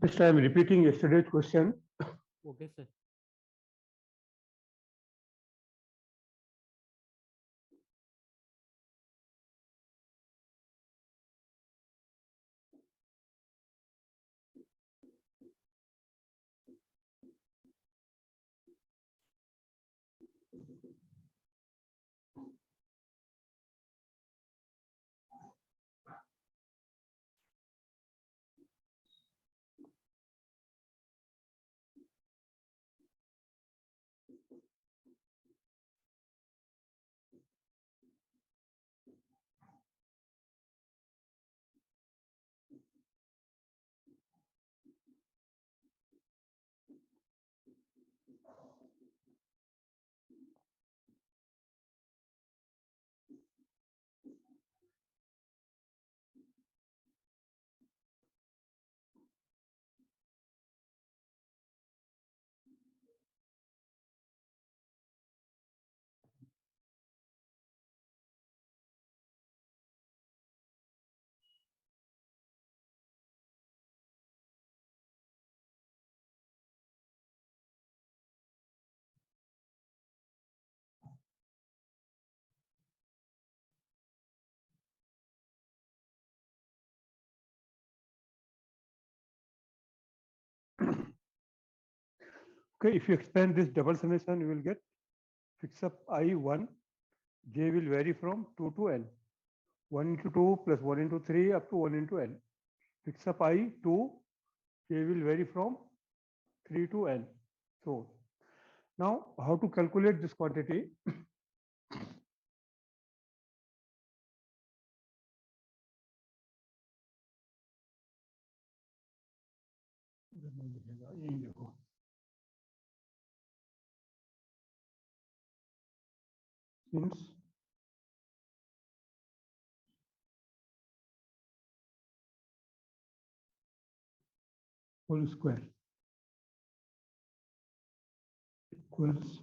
This I am repeating yesterday's question. Okay, sir. Okay, if you expand this double summation, you will get fix up I1, j will vary from 2 to n. 1 into 2 plus 1 into 3 up to 1 into n. Fix up I2, j will vary from 3 to n. So now how to calculate this quantity? Since whole square equals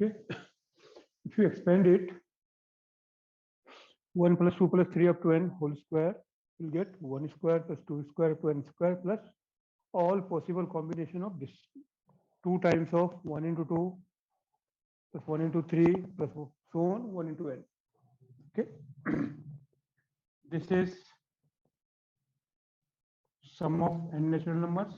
okay. If you expand it, 1 plus 2 plus 3 up to n whole square, you'll get 1 square plus 2 square to n square plus all possible combination of this 2 times of 1 into 2 plus 1 into 3 plus so on 1 into n. Okay. This is sum of n natural numbers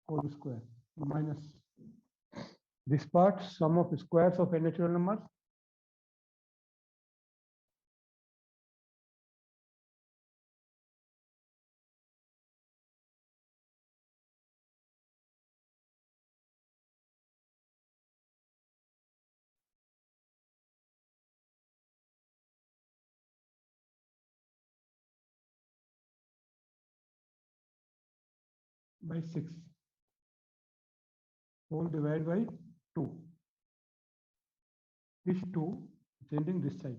whole square minus this part sum of squares of n natural numbers by 6 whole divided by 2. This 2 changing this side.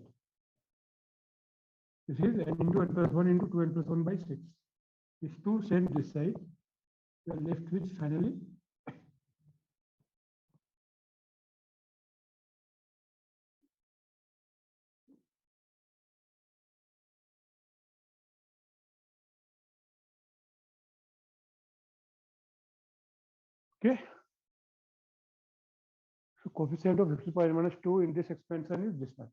This is n into n plus 1 into 2n plus 1 by 6. This 2 send this side. We are left with finally okay. So coefficient of x to the power minus 2 in this expansion is this much.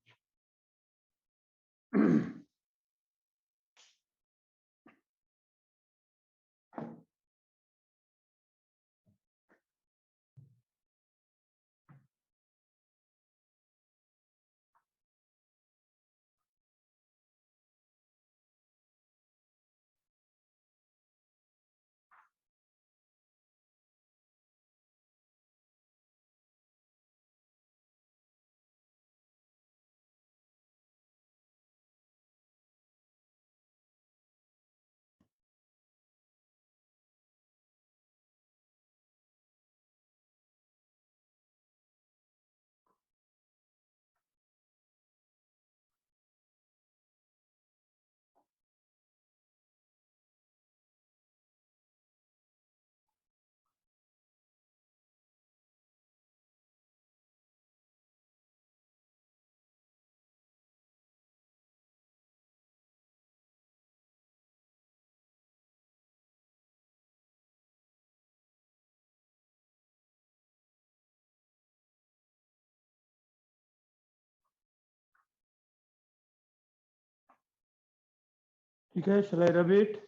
Okay, shall I rub it?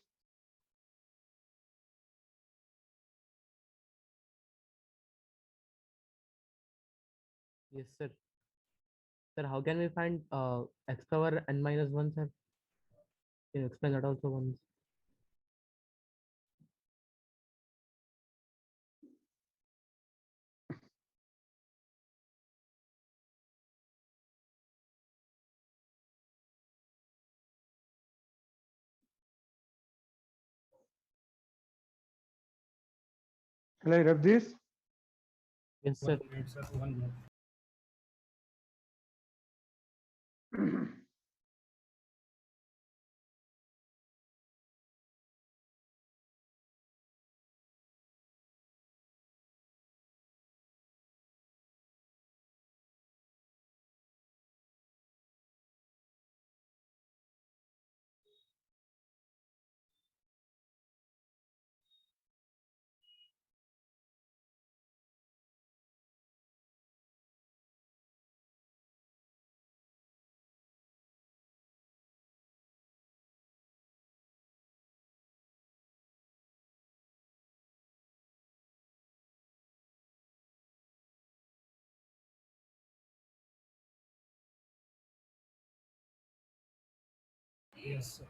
Yes, sir. Sir, how can we find x power n minus 1, sir? Can you explain that also once? Shall I rub this? Yes, sir. Yes, sir.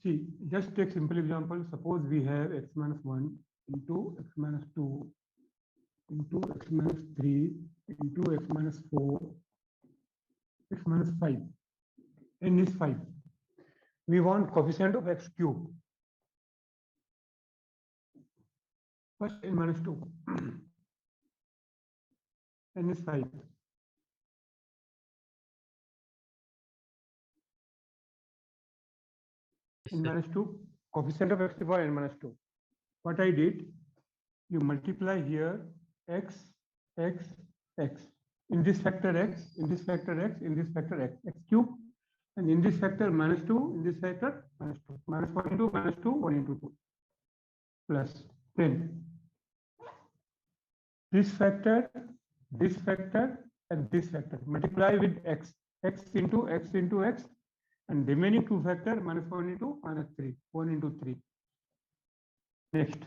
See, just take simple example. Suppose we have x minus 1 into x minus 2 into x minus 3 into x minus 4, x minus 5. N is 5. We want coefficient of x cube. First n minus 2. N is 5. N minus 2, coefficient of x to the power n minus 2. What I did, you multiply here x, x, x. In this factor x, in this factor x, in this factor x, x cube. And in this factor minus 2, in this factor minus 2. Minus 1 into minus 2, 1 into 2. Plus 10. This factor, and this factor. Multiply with x. X into x into x. And remaining two factor minus 1 into minus 3. 1 into 3. Next.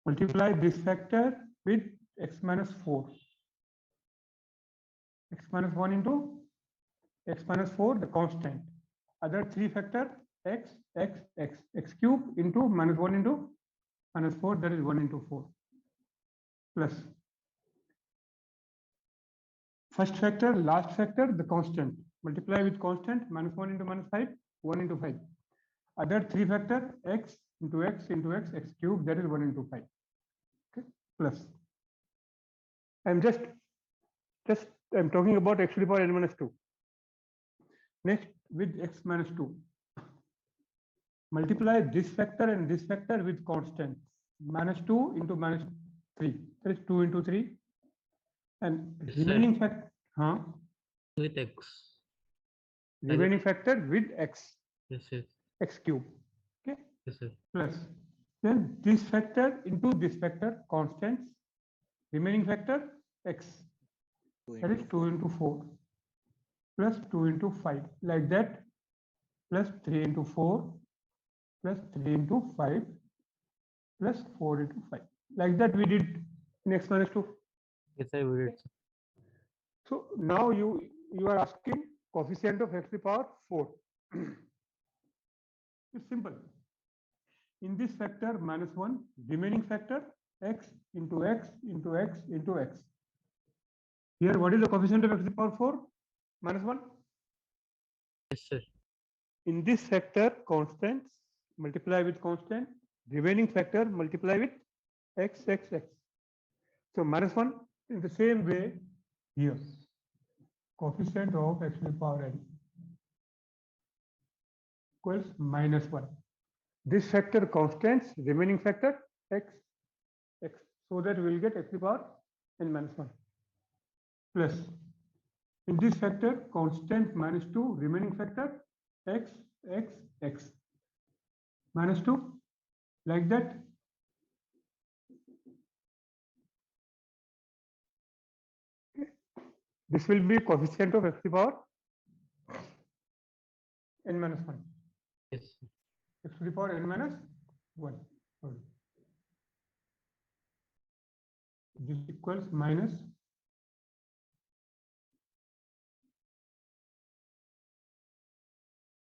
Multiply this factor with x minus 4. X minus 1 into x minus 4, the constant. Other three factor x, x, x. X cube into minus 1 into minus 4, that is 1 into 4. Plus. First factor, last factor, the constant. Multiply with constant, minus 1 into minus 5, 1 into 5. Other three factor, x into x into x, x cube, that is 1 into 5. Okay, plus. I'm I'm talking about x to the power n minus 2. Next, with x minus 2. Multiply this factor and this factor with constant. Minus 2 into minus 3. That is 2 into 3. And Yes, remaining factor, with x. remaining factor with x, Yes, yes. x cube. Okay, Yes, sir. plus. Then this factor into this factor, constants. Remaining factor, x. That is 2 into 4 plus 2 into 5. Like that, plus 3 into 4 plus 3 into 5 plus 4 into 5. Like that we did in x minus 2. Yes, I will. So now you are asking coefficient of x to the power 4. It's simple. In this factor minus 1, remaining factor x into x into x into x. Here, what is the coefficient of x to the power 4? Minus 1. Yes, sir. In this factor, constants multiply with constant. Remaining factor multiply with x, x, x. So minus 1 in the same way here. Coefficient of x to the power n equals minus 1. this factor constants, remaining factor x, so that we will get x to the power n minus 1 plus in this factor constant minus 2, remaining factor x, x, x minus 2, like that. This will be coefficient of x to the power n minus 1. Yes, sir. X to the power n minus 1. Sorry. This equals minus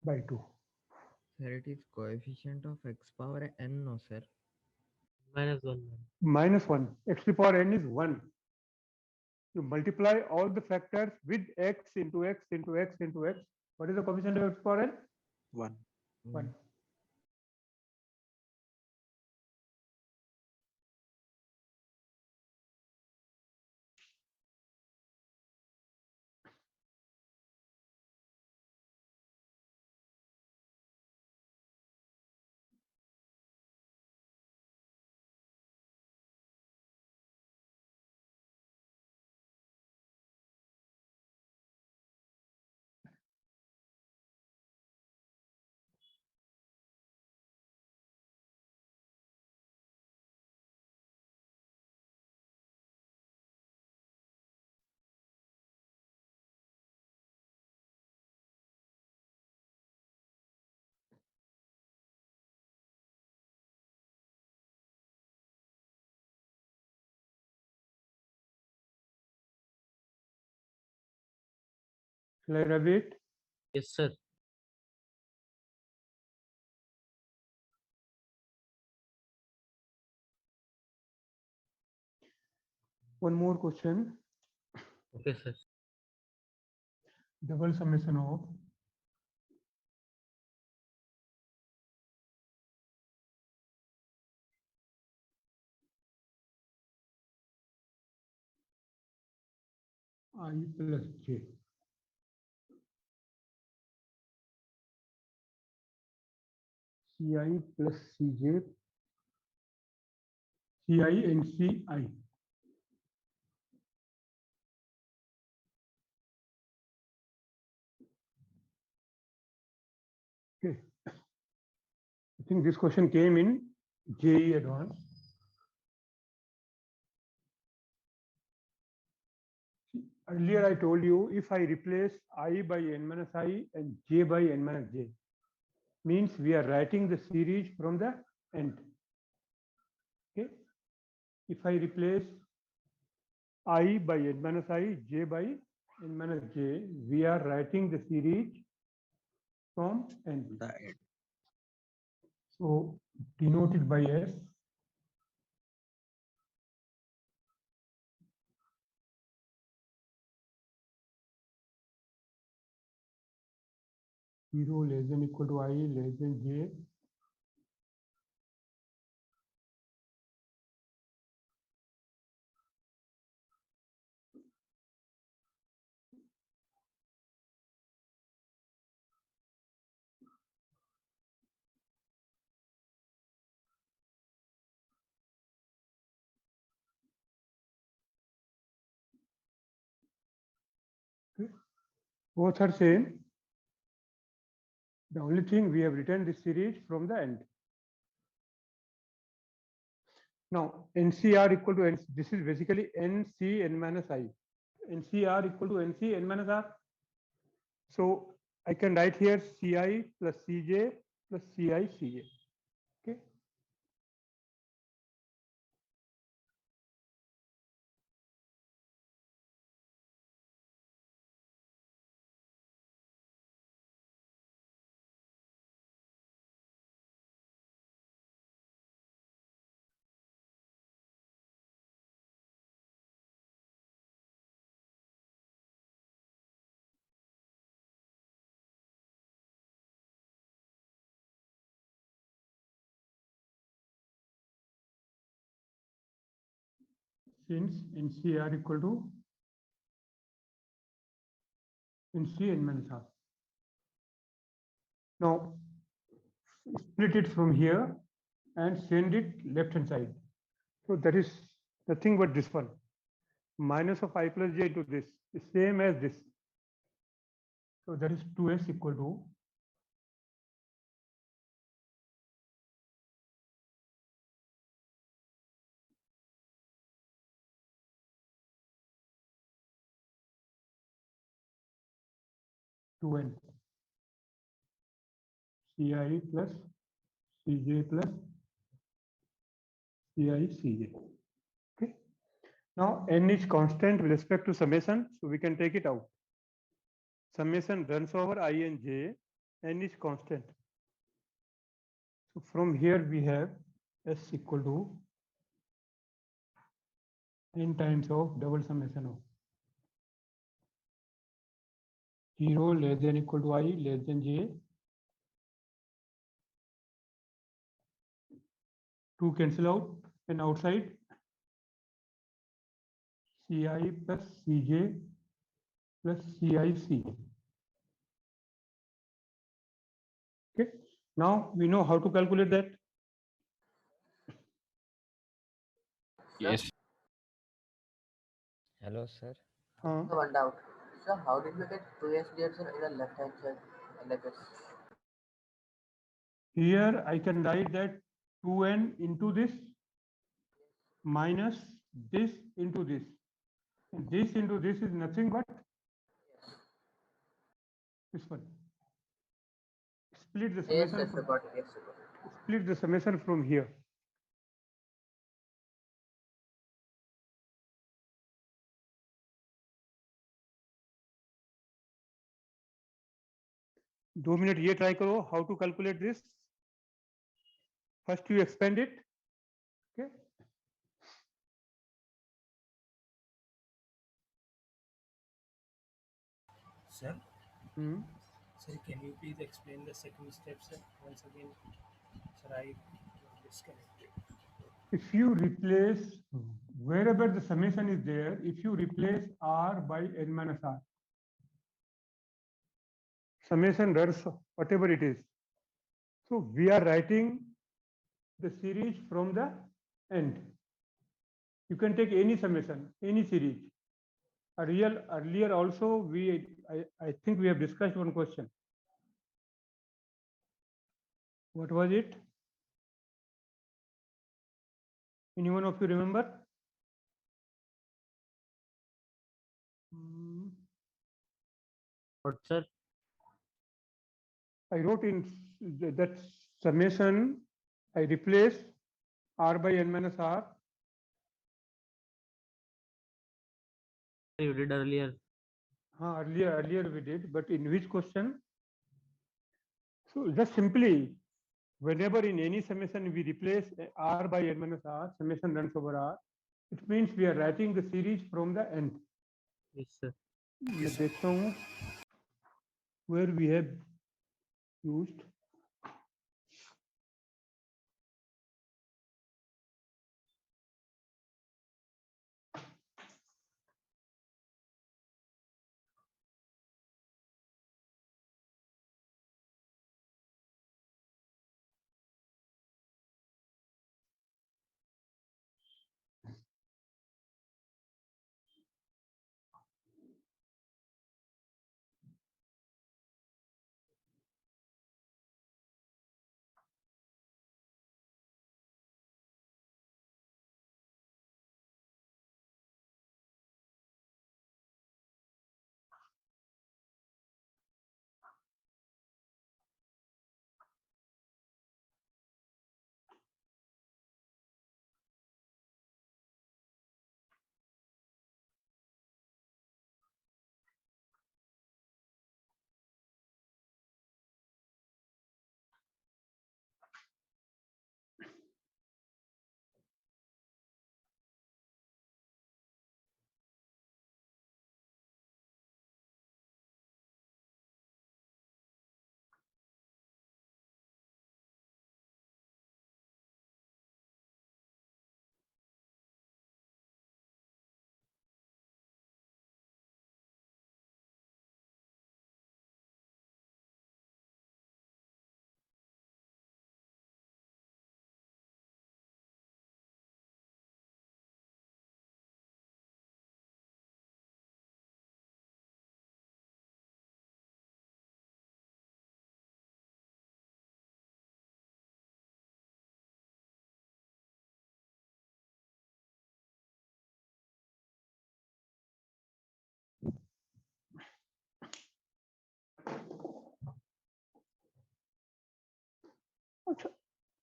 by 2. Sir, it is coefficient of x power n, no, sir. Minus 1. Minus 1. X to the power n is 1. You multiply all the factors with x into x into x into x. What is the coefficient of x to the power n? 1. 1. Shall I rub it? Yes, sir. One more question. Okay, sir. Double summation of I plus j. Ci plus Cj, Ci and Ci. Okay. I think this question came in JE Advanced. Earlier I told you if I replace I by n minus I and j by n minus j, means we are writing the series from the end. Okay. If I replace I by n minus I, j by n minus j, we are writing the series from end. The end. So denoted by S. Zero less than equal to I less than j. Both are same. The only thing we have written this series from the end. Now NCR equal to N, this is basically NC n minus I. NCR equal to NC n minus R. So I can write here Ci plus Cj plus Ci Cj. Okay. Since NCR equal to NC n minus R. Now split it from here and send it left hand side. So that is nothing but this one. Minus of I plus j into this is same as this. So that is 2s equal to two n ci plus cj plus ci cj. Okay. Now n is constant with respect to summation, so we can take it out. Summation runs over I and j, n is constant. So from here we have s equal to n times of double summation of 0 less than equal to I less than j. 2 cancel out and outside ci plus cj plus cic. Okay. Now we know how to calculate that. Yes. Hello, sir. Uh, So one doubt. So how did we get 2s sir in the left hand side? Like this. here I can write that 2n into this minus this into this. And this into this is nothing but this one. Split the Yes, summation yes, sir, from, got it. Yes, sir, got it. split the summation from here. दो minute ये try करो how to calculate this first you expand it okay Sir, sir, can you please explain the second step, sir? Once again, sir, I got disconnected. if you replace wherever the summation is there, if you replace r by n minus r, summation runs whatever it is. So we are writing the series from the end. You can take any summation, any series. Earlier also I think we have discussed one question. What was it? Anyone of you remember? What, sir? I wrote in that summation, I replace r by n minus r. You did earlier. Earlier we did, but in which question? So just simply, whenever in any summation we replace r by n minus r, summation runs over r, it means we are writing the series from the end. Yes, sir. मैं देखता हूँ where we have used.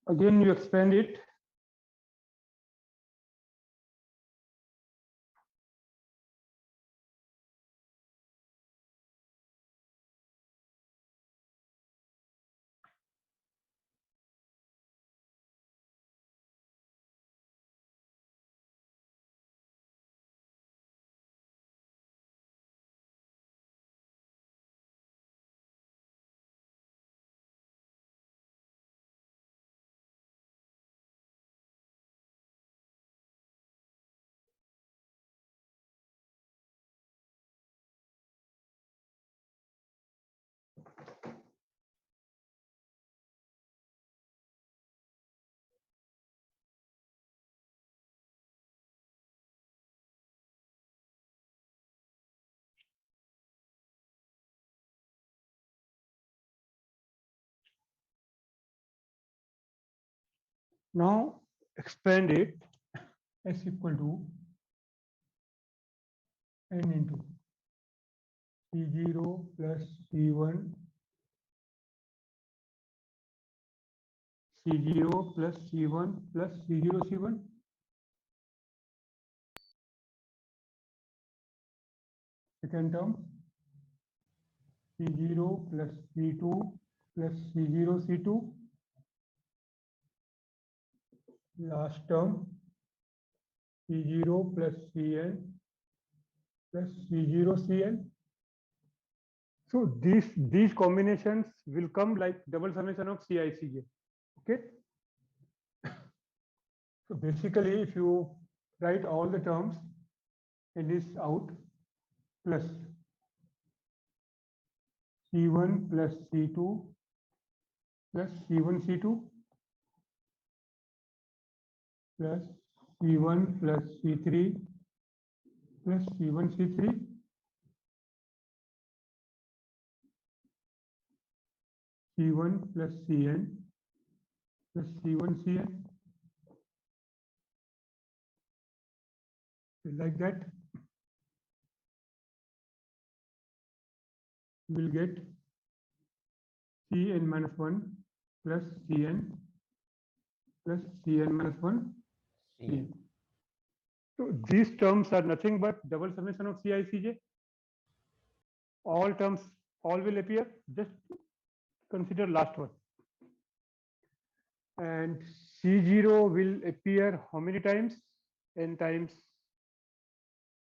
Again, you expand it. Now expand it s equal to n into C0 plus C1 C0 plus C1 plus C0 C1 second term C0 plus C2 plus C0 C2 last term C0 plus Cn plus C0 Cn. So these combinations will come like double summation of Ci Cj. Okay. So basically, if you write all the terms in this out plus C1 plus C2 plus C1 C2 plus C1 plus C3 plus C1 C3 C1 plus Cn plus C1 Cn like that you will get Cn minus 1 plus Cn plus Cn minus 1 Cn. So these terms are nothing but double summation of Ci Cj. All terms all will appear. Just consider last one. And C0 will appear how many times? N times.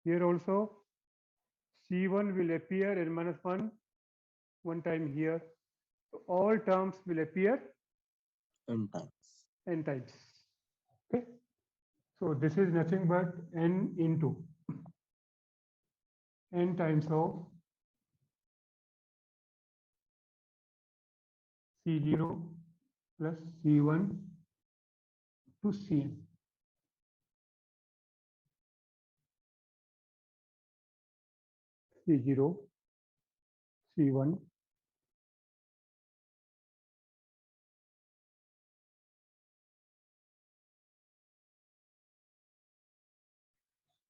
Here also C1 will appear n minus 1 one time here. So all terms will appear n times. n times. Okay. So this is nothing but n into n times of C0 plus C1 to Cn. C0, C1,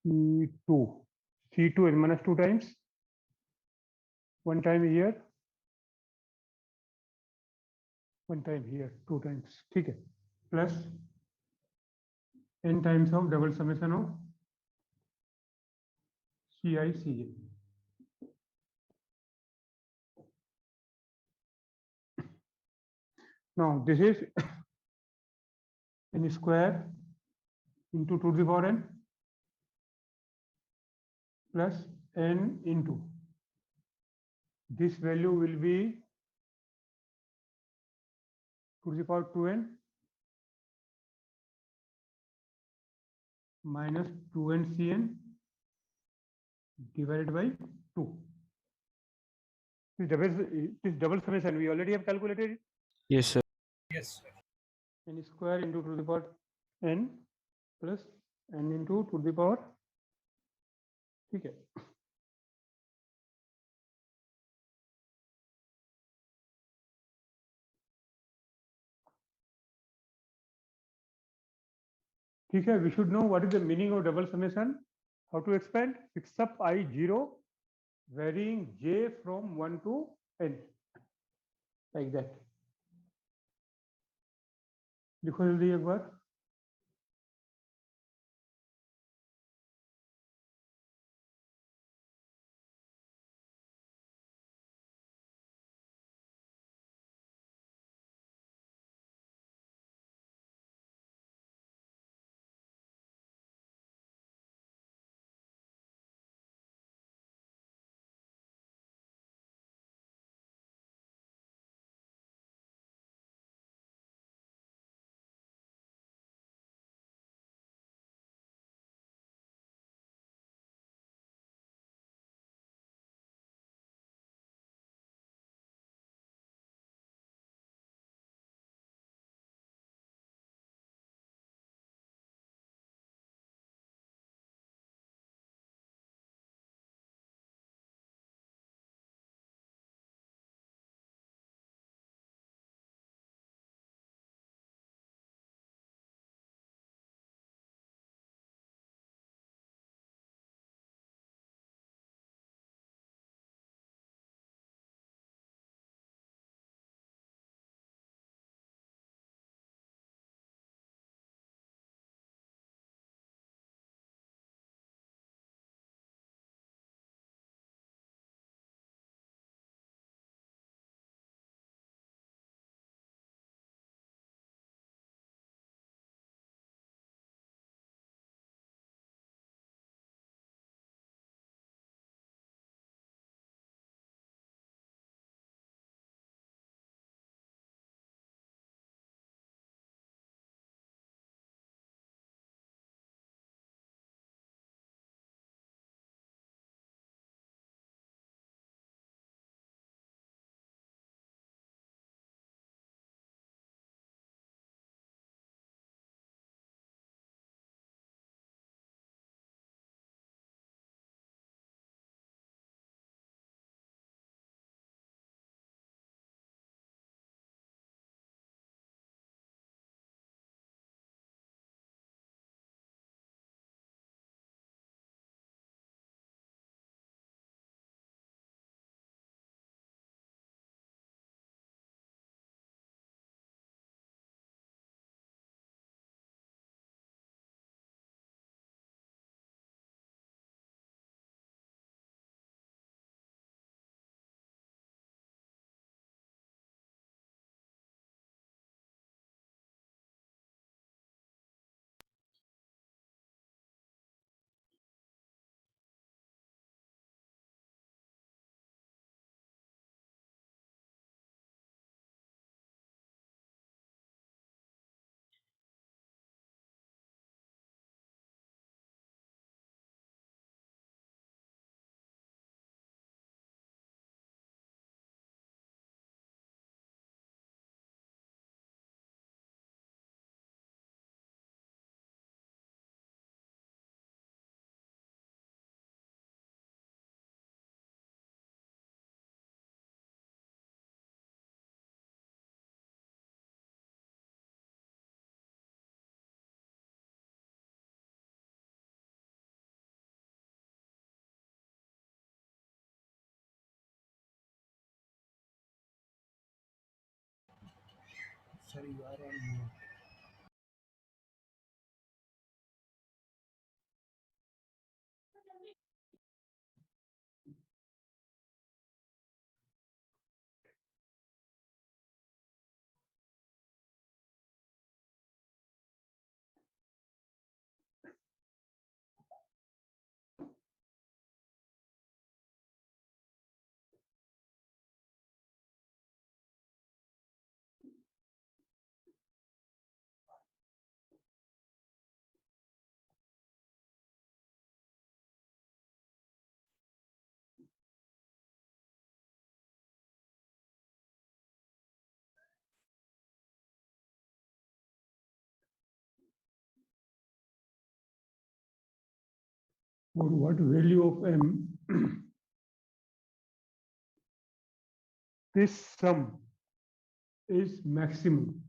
C2, C2 n minus 2 times, one time here, one time here, 2 times, okay, plus n times of double summation of Ci Cj. Now this is n square into 2 to the power n plus n into this value will be 2 to the power 2n minus 2n Cn divided by 2. This double summation we already have calculated it. Yes, sir. Yes, sir. N square into 2 to the power n plus n into 2 to the power. ठीक है. ठीक है. We should know what is the meaning of double summation. How to expand? Fix up I0 varying j from 1 to n like that. लिखो जल्दी एक बार। Sorry, you are on mute. What value of m this sum is maximum?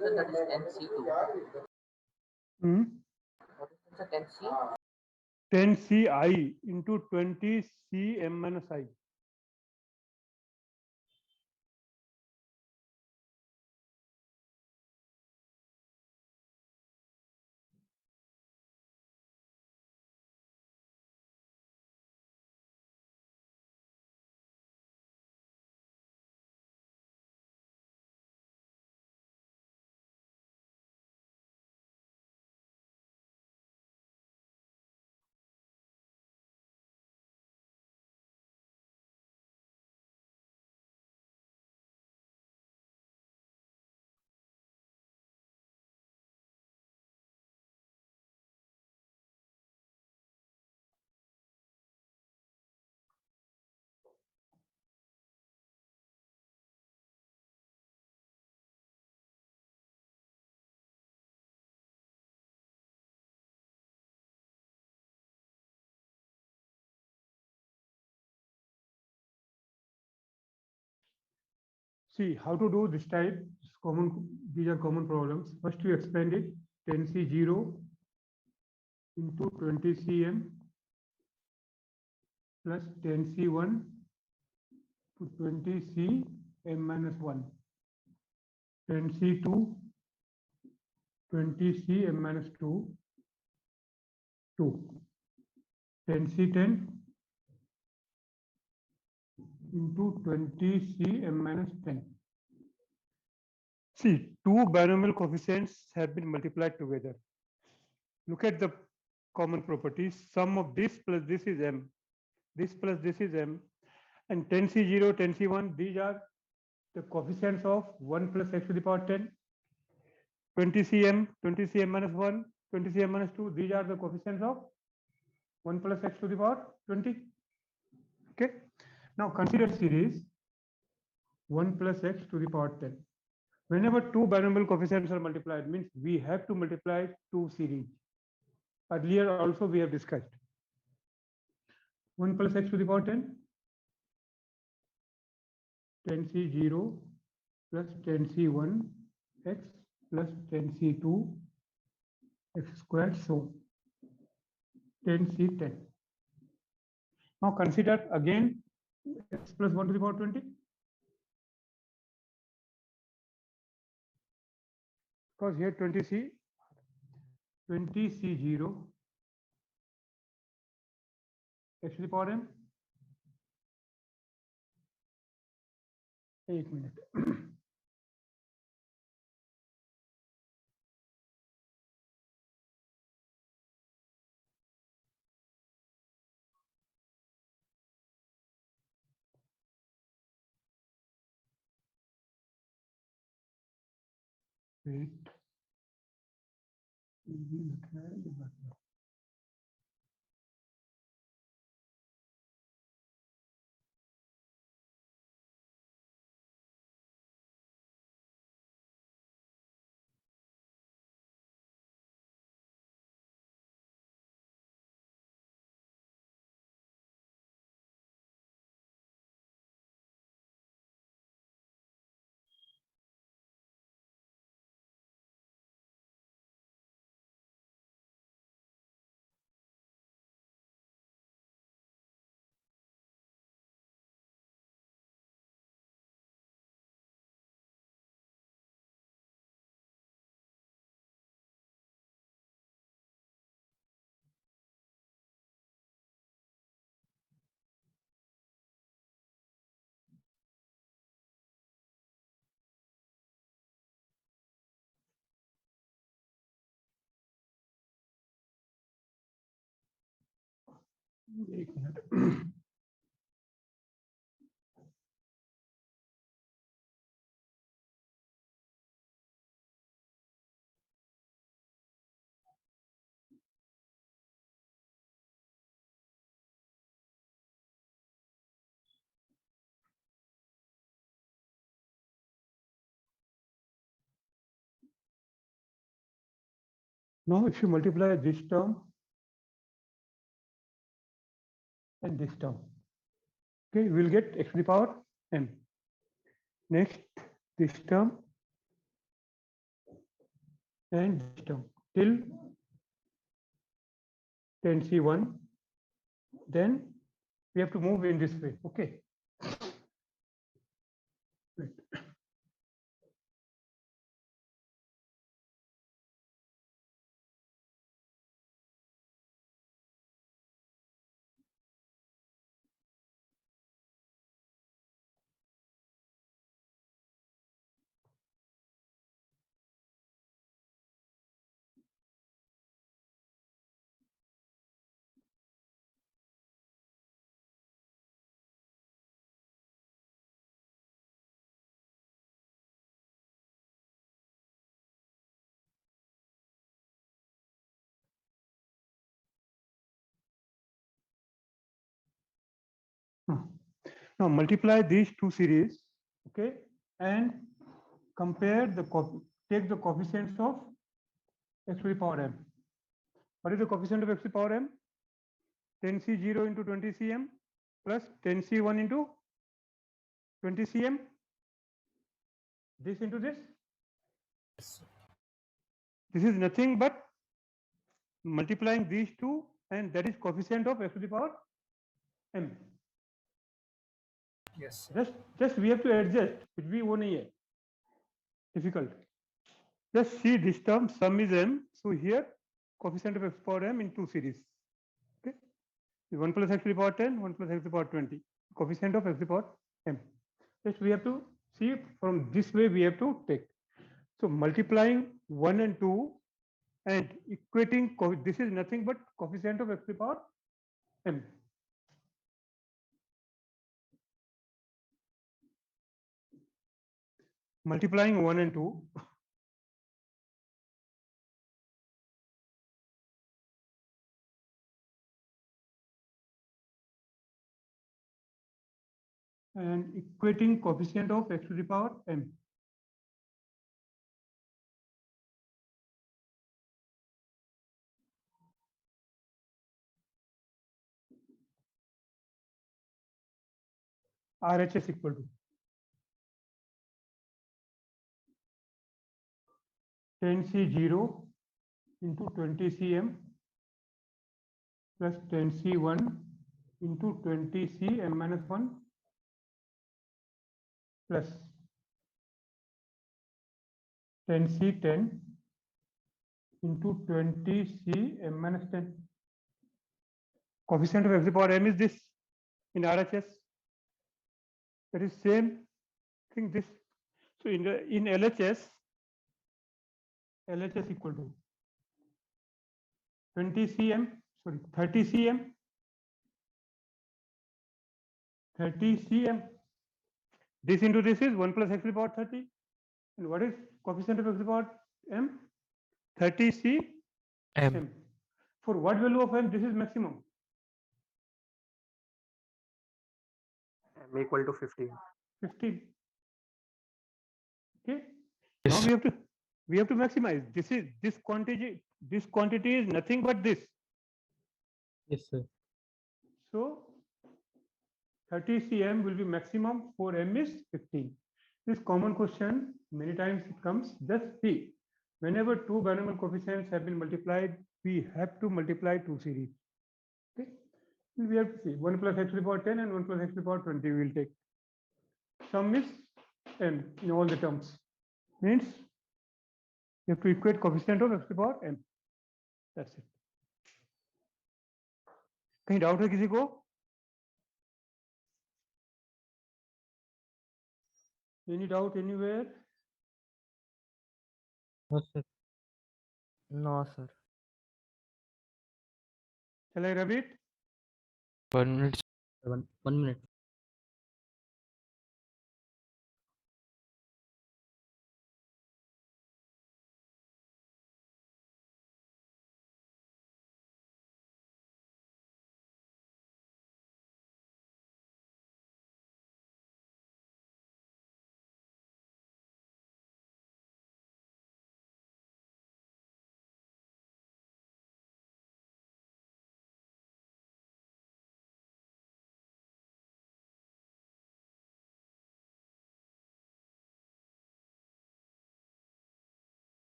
So that is 10C2. Hmm? What is the 10C? 10ci into 20cm minus I. See how to do this type. It's common. These are common problems. First, you expand it. 10c0 into 20cm plus 10c1 to 20cm minus 1. 10c2 20cm minus 2 2. 10c10 into 20cm minus 10. See, two binomial coefficients have been multiplied together. Look at the common properties. Sum of this plus this is m. This plus this is m. And 10c0, 10c1, these are the coefficients of 1 plus x to the power 10. 20cm, 20cm minus 1, 20cm minus 2, these are the coefficients of 1 plus x to the power 20. Okay. Now consider series 1 plus x to the power 10. Whenever two binomial coefficients are multiplied, means we have to multiply two series. Earlier also we have discussed 1 plus x to the power 10, 10c0 plus 10c1 x plus 10c2 x squared, so 10c10. Now consider again x plus 1 to the power 20. Because here 20c 20c0 x to the power m. 1 minute. Wait. Now, if you multiply this term and this term, okay, we will get x to the power m. Next, this term and this term till 10C1. Then we have to move in this way. Okay. Right. Now multiply these two series, okay, and compare take the coefficients of x to the power m. What is the coefficient of x to the power m? 10C0 into 20cm plus 10C1 into 20cm. This into this. This is nothing but multiplying these two, and that is coefficient of x to the power m. Yes, sir. Just we have to adjust. कुछ भी वो नहीं है difficult. Just see this term, sum is m. So here coefficient of x power m in two series. Okay, 1 plus x to the power 10, 1 plus x to the power 20. Coefficient of x to the power m. Just we have to see from this way we have to take. So multiplying 1 and 2 and equating this is nothing but coefficient of x to the power m. Multiplying 1 and 2. And equating coefficient of x to the power m. RHS equal to 10C0 into 20cm plus 10C1 into 20cm minus 1 plus 10C10 into 20cm minus 10. Coefficient of x to the power m is this in RHS. That is same thing this. So in LHS equal to 20cm, sorry, 30cm, 30cm. This into this is 1 plus x to the power 30. And what is coefficient of x to the power m? 30c m. For what value of m this is maximum? M equal to 15. 15. Okay. Now we have to maximize. This quantity is nothing but this. Yes, sir. So 30 cm will be maximum for m is 15. This common question many times it comes. Just see, whenever two binomial coefficients have been multiplied, we have to multiply two series. Okay, and we have to see 1 plus x to the power 10 and 1 plus x to the power 20 we will take. Sum is m in all the terms. Means you have to equate coefficient of x to the power m. That's it. कहीं doubt है किसी को? Any doubt anywhere? No, sir. No, sir. Shall I rub it? 1 minute. 1 minute.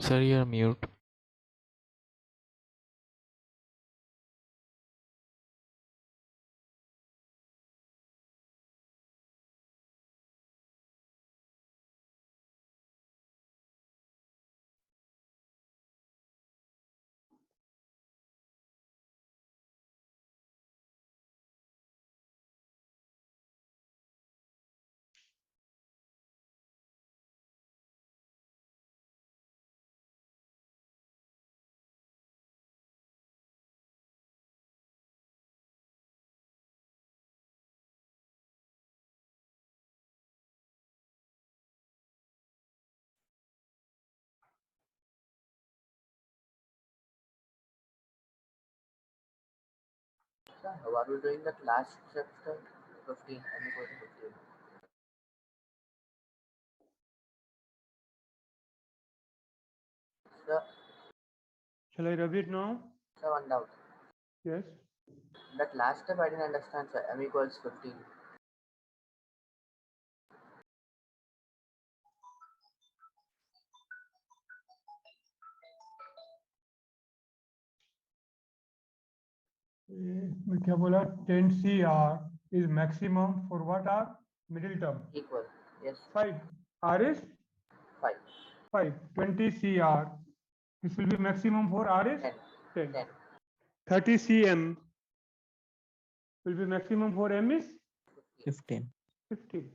Sir, you're mute. Sir, how are we doing that last step, sir? 15, n equal to 15. Sir, Shall I rub it now? sir, one doubt. Yes. That last step I didn't understand, sir. M equals 15. मैं क्या बोला 10 CR is maximum for what R? Middle term. Equal. Yes, 5. R is 5. 5. 20 CR. This will be maximum for R is 10. 10. 10. 30 cm will be maximum for M is 15. 15.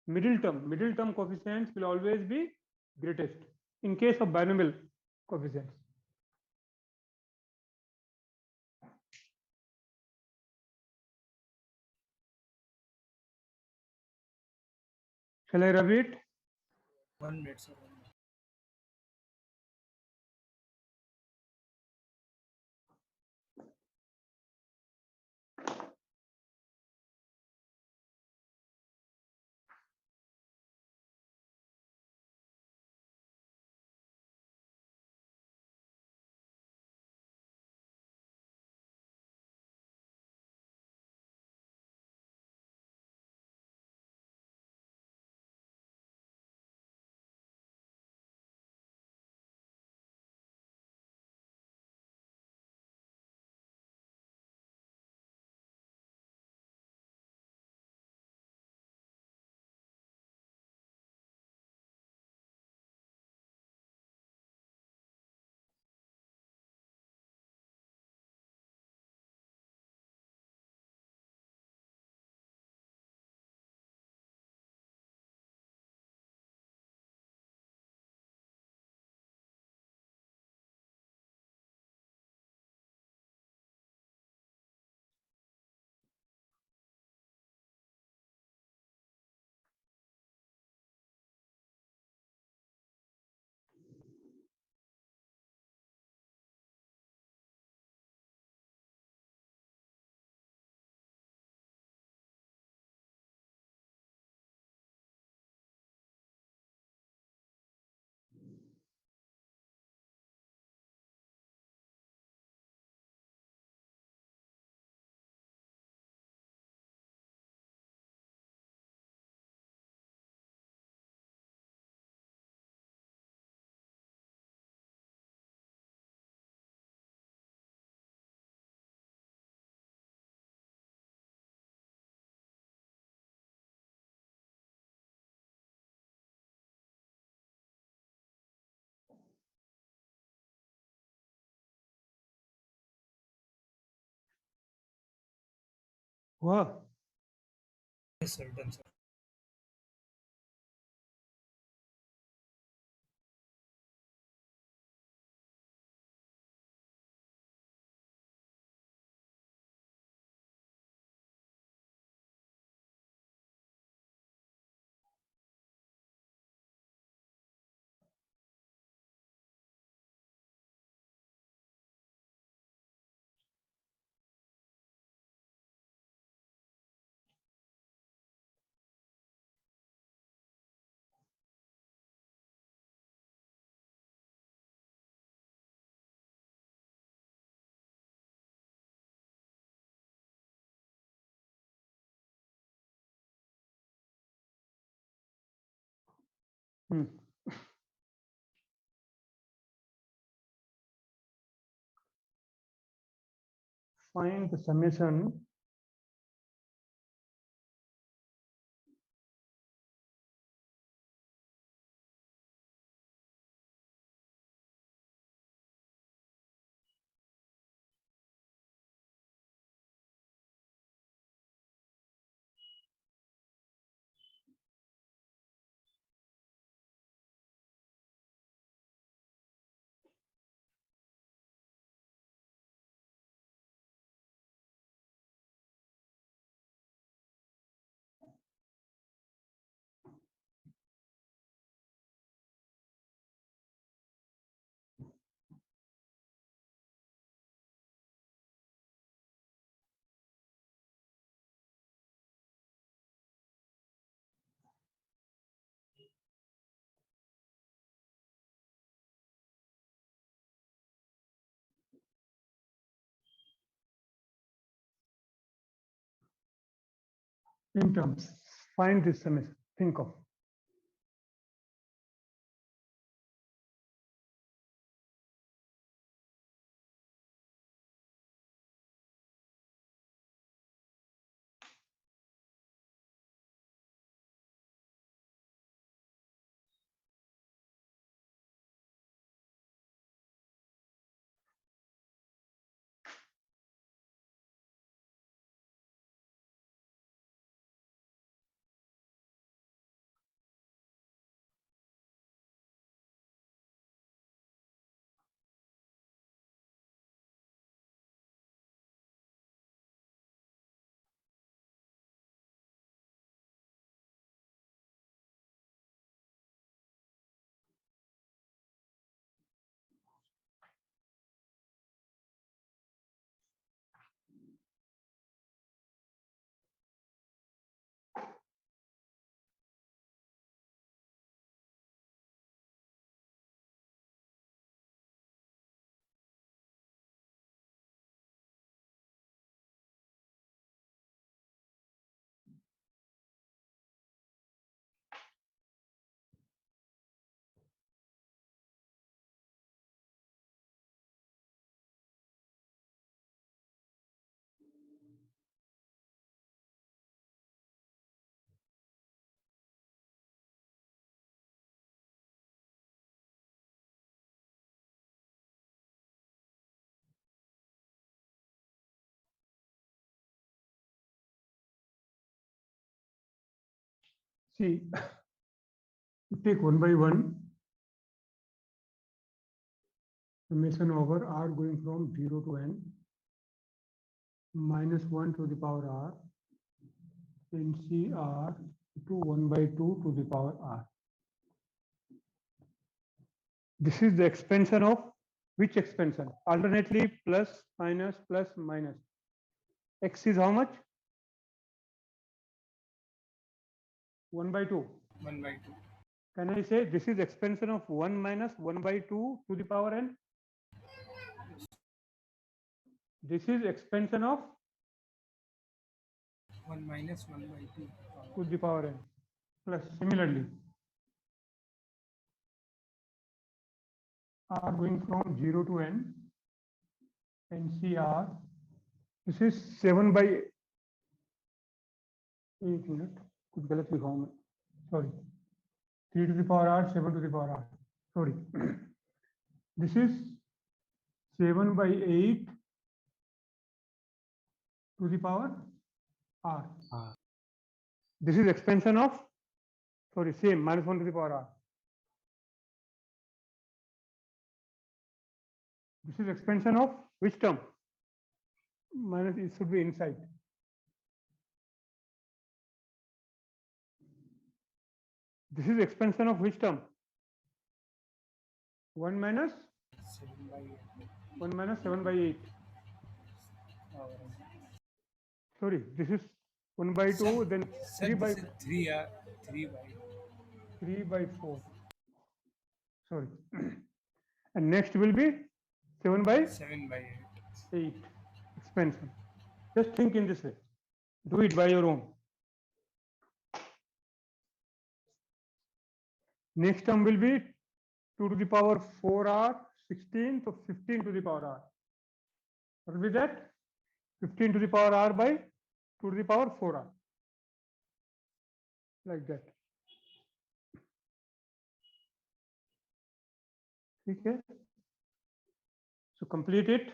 Middle term coefficients will always be greatest in case of binomial coefficients. Shall I rub it? 1 minute, sir. 1 minute. Wow. Yes, sir. Done, sir. Hmm. find the summation in terms. Find this summation. Think of. See, take one by one summation over r going from 0 to n minus 1 to the power r NCR to 1 by 2 to the power r. This is the expansion of which expansion? Alternately plus, minus, plus, minus. X is how much? 1 by 2. 1 by 2. Can I say this is expansion of 1 minus 1 by 2 to the power n? This is expansion of 1 minus 1 by 2. to the power n. Plus similarly, r going from 0 to n, NCR, this is 7 by 8 unit. कुछ गलत लिखा हूं मैं, sorry. 3 to the power r, 7 to the power r. Sorry. This is 7 by 8 to the power r. This is expansion of, sorry, same, minus 1 to the power r. This is expansion of which term? Minus, it should be inside. This is expansion of which term? 1 minus 7 by 8. 1 minus 7 by 8. Sorry, this is 1 by 2, then 3 by 3 by 4. Sorry. And next will be 7 by 8. Expansion. Just think in this way. Do it by your own. Next term will be 2 to the power 4r, 16, so 15 to the power r. What will be that? 15 to the power r by 2 to the power 4r, like that. ठीक है, so complete it.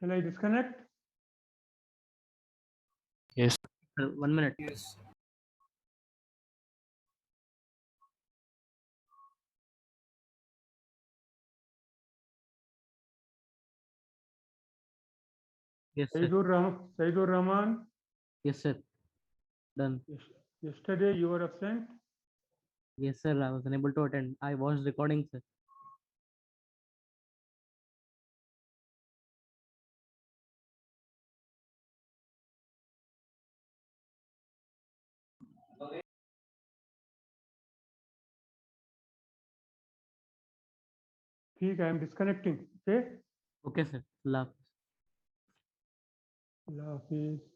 Shall I disconnect? Yes. Sir, 1 minute. Yes. Yes, sir. Saidur Rahman, Yes, sir. Done. yesterday you were absent. Yes, sir. I was unable to attend. I was recording, sir. ठीक है, I am disconnecting. Okay. Okay, sir. Love. Allah Hafiz.